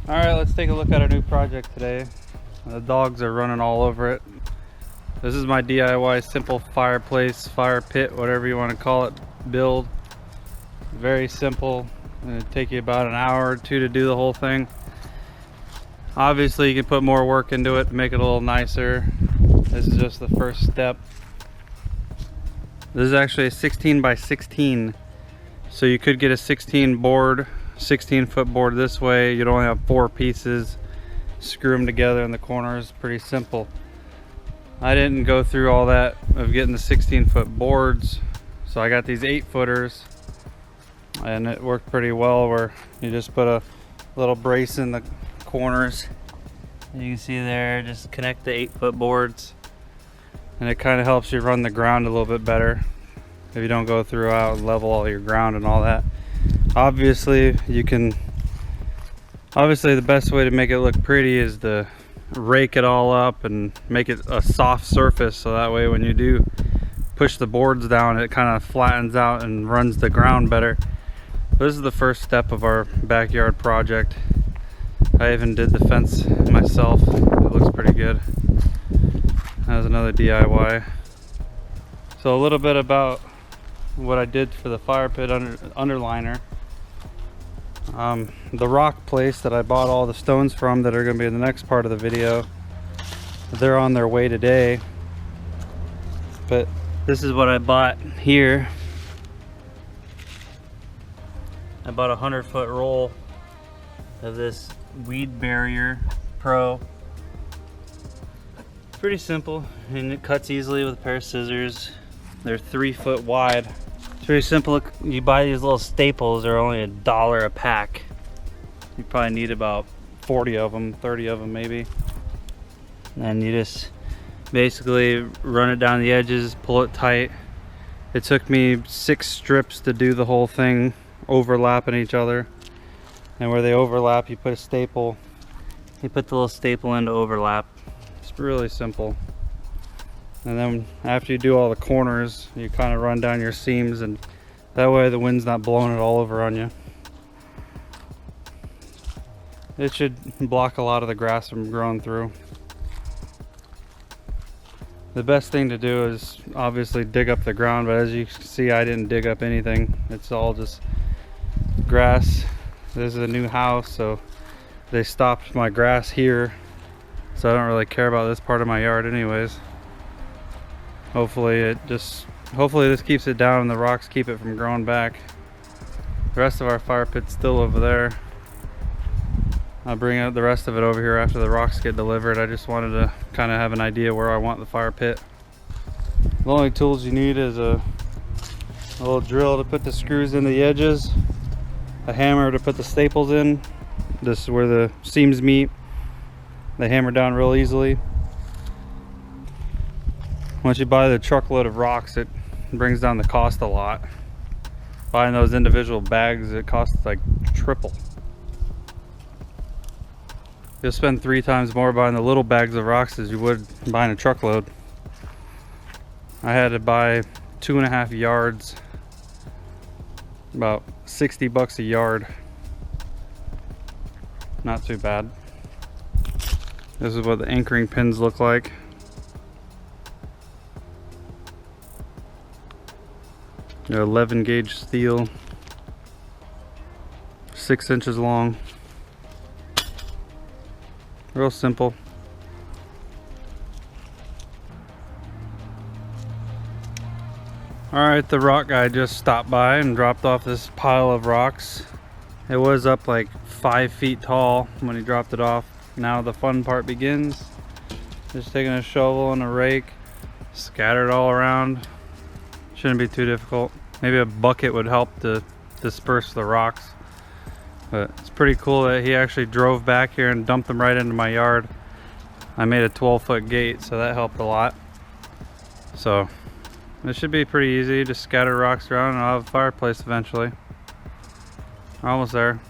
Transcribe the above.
Alright, let's take a look at our new project today. The dogs are running all over it. This is my DIY simple fireplace, fire pit, whatever you want to call it, build. Very simple. It'll take you about an hour or two to do the whole thing. Obviously you can put more work into it to make it a little nicer. This is just the first step. This is actually a 16 by 16. So you could get a 16 foot board this way. You'd only have 4 pieces. Screw them together in the corners. Pretty simple. I didn't go through all that of getting the 16 foot boards. So I got these 8 footers. And it worked pretty well where you just put a little brace in the corners. And you can see there, just connect the 8 foot boards. And it kind of helps you run the ground a little bit better if you don't go throughout and level all your ground and all that. Obviously the best way to make it look pretty is to rake it all up and make it a soft surface, so that way when you do push the boards down it kind of flattens out and runs the ground better. This is the first step of our backyard project. I even did the fence myself. It looks pretty good. That was another DIY. So a little bit about what I did for the fire pit underliner. The rock place that I bought all the stones from that are going to be in the next part of the video, they're on their way today. But this is what I bought here. I bought a 100-foot roll of this Weed Barrier Pro. Pretty simple, and it cuts easily with a pair of scissors. They're 3 foot wide. It's very simple. You buy these little staples, they're only $1 a pack. You probably need about 40 of them, 30 of them maybe. And you just basically run it down the edges, pull it tight. It took me 6 strips to do the whole thing, overlapping each other. And where they overlap, you put a staple. You put the little staple in to overlap. Really simple. And then after you do all the corners, you kind of run down your seams, and that way the wind's not blowing it all over on you. It should block a lot of the grass from growing through. The best thing to do is obviously dig up the ground, but as you can see, I didn't dig up anything. It's all just grass. This is a new house, so they stopped my grass here. So I don't really care about this part of my yard anyways. Hopefully this keeps it down and the rocks keep it from growing back. The rest of our fire pit's still over there. I'll bring out the rest of it over here after the rocks get delivered. I just wanted to kind of have an idea where I want the fire pit. The only tools you need is a little drill to put the screws in the edges, a hammer to put the staples in. This is where the seams meet. They hammer down real easily. Once you buy the truckload of rocks, it brings down the cost a lot. Buying those individual bags, it costs like triple. You'll spend 3 times more buying the little bags of rocks as you would buying a truckload. I had to buy 2.5 yards, about $60 a yard. Not too bad. This is what the anchoring pins look like. They're 11 gauge steel, 6 inches long. Real simple. Alright, the rock guy just stopped by and dropped off this pile of rocks. It was up like 5 feet tall when he dropped it off. Now the fun part begins. Just taking a shovel and a rake, scatter it all around. Shouldn't be too difficult. Maybe a bucket would help to disperse the rocks. But it's pretty cool that he actually drove back here and dumped them right into my yard. I made a 12-foot gate, so that helped a lot. So it should be pretty easy. Just scatter rocks around and I'll have a fireplace eventually. We're almost there.